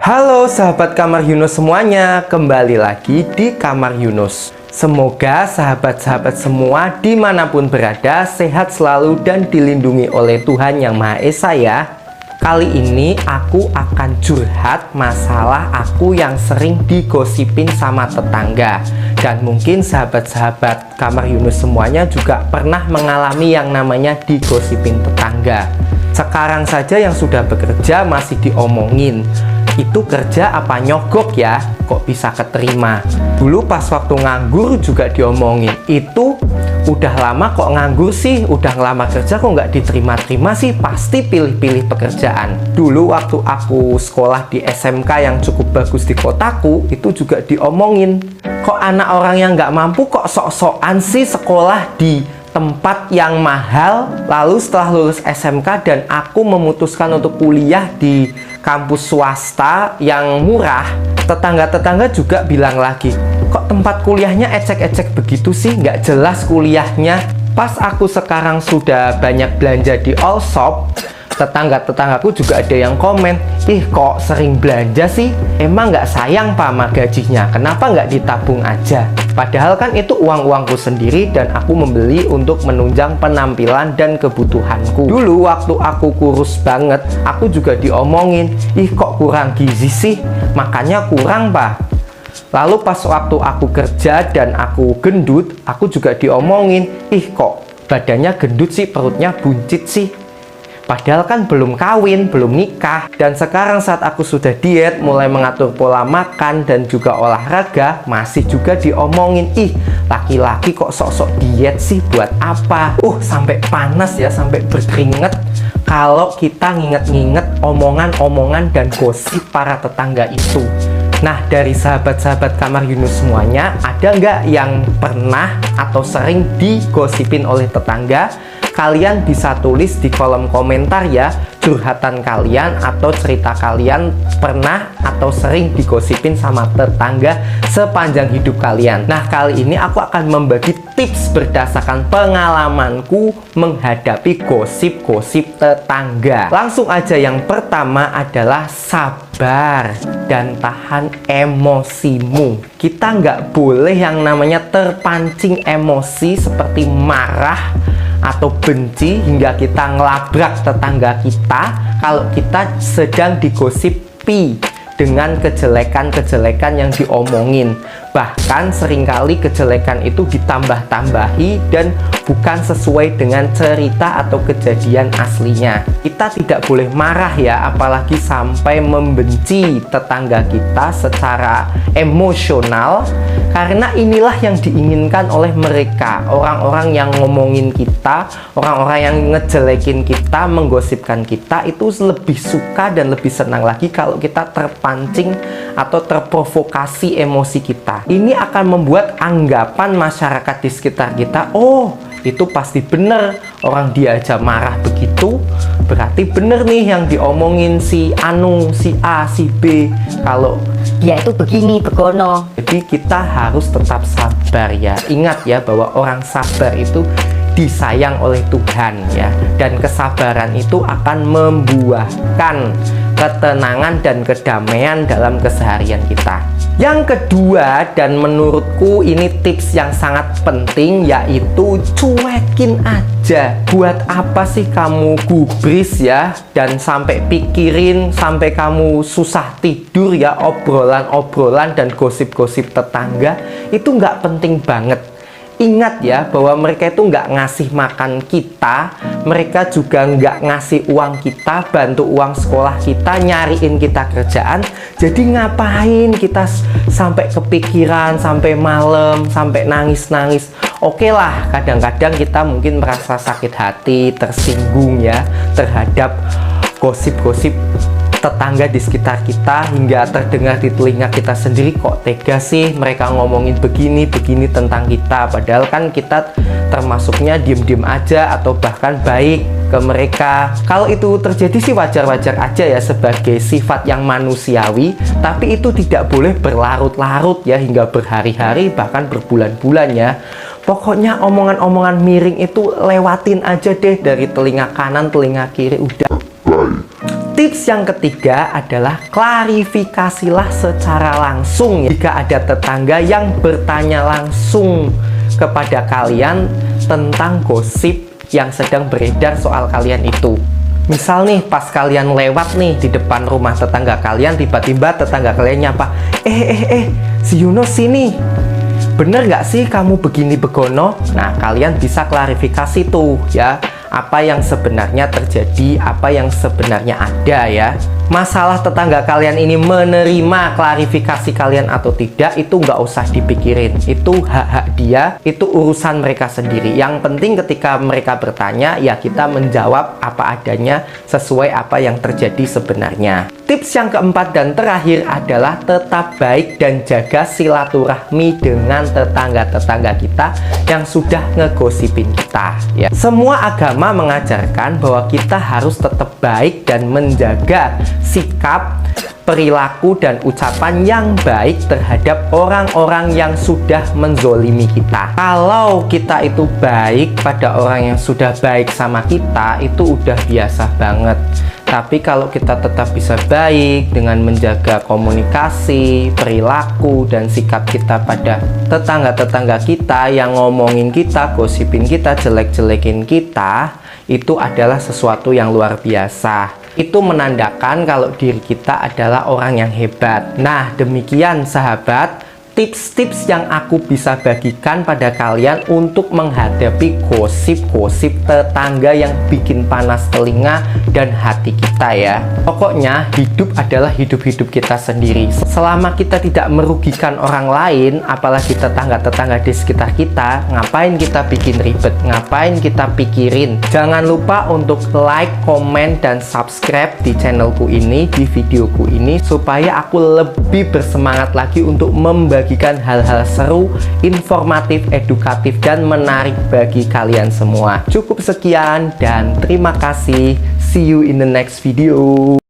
Halo sahabat Kamar Yunus semuanya, kembali lagi di Kamar Yunus. Semoga sahabat-sahabat semua dimanapun berada sehat selalu dan dilindungi oleh Tuhan Yang Maha Esa ya. Kali ini aku akan curhat masalah aku yang sering digosipin sama tetangga. Dan mungkin sahabat-sahabat Kamar Yunus semuanya juga pernah mengalami yang namanya digosipin tetangga. Sekarang saja yang sudah bekerja masih diomongin, itu kerja apa nyogok ya, kok bisa keterima. Dulu pas waktu nganggur juga diomongin, itu udah lama kok nganggur sih, udah ngelamar kerja kok nggak diterima-terima sih, pasti pilih-pilih pekerjaan. Dulu waktu aku sekolah di SMK yang cukup bagus di kotaku, itu juga diomongin, kok anak orang yang nggak mampu kok sok-sokan sih sekolah di tempat yang mahal. Lalu setelah lulus SMK dan aku memutuskan untuk kuliah di kampus swasta yang murah, tetangga-tetangga juga bilang lagi, kok tempat kuliahnya ecek-ecek begitu sih, nggak jelas kuliahnya. Pas aku sekarang sudah banyak belanja di all shop, tetangga-tetanggaku juga ada yang komen, ih kok sering belanja sih, emang nggak sayang pak sama gajinya, kenapa nggak ditabung aja? Padahal kan itu uang-uangku sendiri dan aku membeli untuk menunjang penampilan dan kebutuhanku. Dulu waktu aku kurus banget, aku juga diomongin, ih kok kurang gizi sih, makannya kurang pak. Lalu pas waktu aku kerja dan aku gendut, aku juga diomongin, ih kok badannya gendut sih, perutnya buncit sih. Padahal kan belum kawin, belum nikah. Dan sekarang saat aku sudah diet, mulai mengatur pola makan dan juga olahraga, masih juga diomongin, ih laki-laki kok sok-sok diet sih, buat apa? Sampai panas ya, sampai berkeringat kalau kita nginget-nginget omongan-omongan dan gosip para tetangga itu. Nah, dari sahabat-sahabat Kamar Yunus semuanya, ada nggak yang pernah atau sering digosipin oleh tetangga? Kalian bisa tulis di kolom komentar ya, curhatan kalian atau cerita kalian pernah atau sering digosipin sama tetangga sepanjang hidup kalian. Nah, kali ini aku akan membagi tips berdasarkan pengalamanku menghadapi gosip-gosip tetangga. Langsung aja, yang pertama adalah sabar dan tahan emosimu. Kita nggak boleh yang namanya terpancing emosi seperti marah atau benci hingga kita ngelabrak tetangga kita kalau kita sedang digosipi dengan kejelekan-kejelekan yang diomongin. Bahkan seringkali kejelekan itu ditambah-tambahi dan bukan sesuai dengan cerita atau kejadian aslinya. Kita tidak boleh marah ya, apalagi sampai membenci tetangga kita secara emosional, karena inilah yang diinginkan oleh mereka. Orang-orang yang ngomongin kita, orang-orang yang ngejelekin kita, menggosipkan kita, itu lebih suka dan lebih senang lagi kalau kita terpancing atau terprovokasi emosi kita. Ini akan membuat anggapan masyarakat di sekitar kita, oh itu pasti bener, orang dia aja marah begitu, berarti bener nih yang diomongin si Anu, si A, si B, kalau dia itu begini, begono. Jadi kita harus tetap sabar ya. Ingat ya bahwa orang sabar itu disayang oleh Tuhan ya, dan kesabaran itu akan membuahkan ketenangan dan kedamaian dalam keseharian kita. Yang kedua, dan menurutku ini tips yang sangat penting, yaitu cuekin aja. Buat apa sih kamu gubris ya, dan sampai pikirin, sampai kamu susah tidur ya, obrolan-obrolan dan gosip-gosip tetangga itu nggak penting banget. Ingat ya bahwa mereka itu nggak ngasih makan kita, mereka juga nggak ngasih uang kita, bantu uang sekolah kita, nyariin kita kerjaan. Jadi ngapain kita sampai kepikiran, sampai malam, sampai nangis-nangis. Oke lah, kadang-kadang kita mungkin merasa sakit hati, tersinggung ya terhadap gosip-gosip tetangga di sekitar kita, hingga terdengar di telinga kita sendiri, kok tega sih mereka ngomongin begini-begini tentang kita, padahal kan kita termasuknya diem-diem aja atau bahkan baik ke mereka. Kalau itu terjadi sih wajar-wajar aja ya, sebagai sifat yang manusiawi, tapi itu tidak boleh berlarut-larut ya, hingga berhari-hari bahkan berbulan-bulan ya. Pokoknya omongan-omongan miring itu lewatin aja deh dari telinga kanan, telinga kiri, udah. Tips yang ketiga adalah klarifikasilah secara langsung jika ada tetangga yang bertanya langsung kepada kalian tentang gosip yang sedang beredar soal kalian itu. Misal nih, pas kalian lewat nih di depan rumah tetangga kalian, tiba-tiba tetangga kalian nyapa, si Yunus sini, bener gak sih kamu begini begono? Nah, kalian bisa klarifikasi tuh ya, apa yang sebenarnya terjadi, apa yang sebenarnya ada ya. Masalah tetangga kalian ini menerima klarifikasi kalian atau tidak, itu nggak usah dipikirin. Itu hak-hak dia, itu urusan mereka sendiri. Yang penting ketika mereka bertanya, ya kita menjawab apa adanya sesuai apa yang terjadi sebenarnya. Tips yang keempat dan terakhir adalah tetap baik dan jaga silaturahmi dengan tetangga-tetangga kita yang sudah ngegosipin kita ya. Semua agama mengajarkan bahwa kita harus tetap baik dan menjaga sikap, perilaku, dan ucapan yang baik terhadap orang-orang yang sudah menzolimi kita. Kalau kita itu baik pada orang yang sudah baik sama kita, itu udah biasa banget. Tapi kalau kita tetap bisa baik dengan menjaga komunikasi, perilaku, dan sikap kita pada tetangga-tetangga kita yang ngomongin kita, gosipin kita, jelek-jelekin kita, itu adalah sesuatu yang luar biasa. Itu menandakan kalau diri kita adalah orang yang hebat. Nah, demikian sahabat, tips-tips yang aku bisa bagikan pada kalian untuk menghadapi gosip-gosip tetangga yang bikin panas telinga dan hati kita ya. Pokoknya hidup adalah hidup-hidup kita sendiri. Selama kita tidak merugikan orang lain, apalagi tetangga-tetangga di sekitar kita, ngapain kita bikin ribet, ngapain kita pikirin. Jangan lupa untuk like, komen, dan subscribe di channelku ini, di videoku ini, supaya aku lebih bersemangat lagi untuk membagikan hal-hal seru, informatif, edukatif, dan menarik bagi kalian semua. Cukup sekian dan terima kasih. See you in the next video.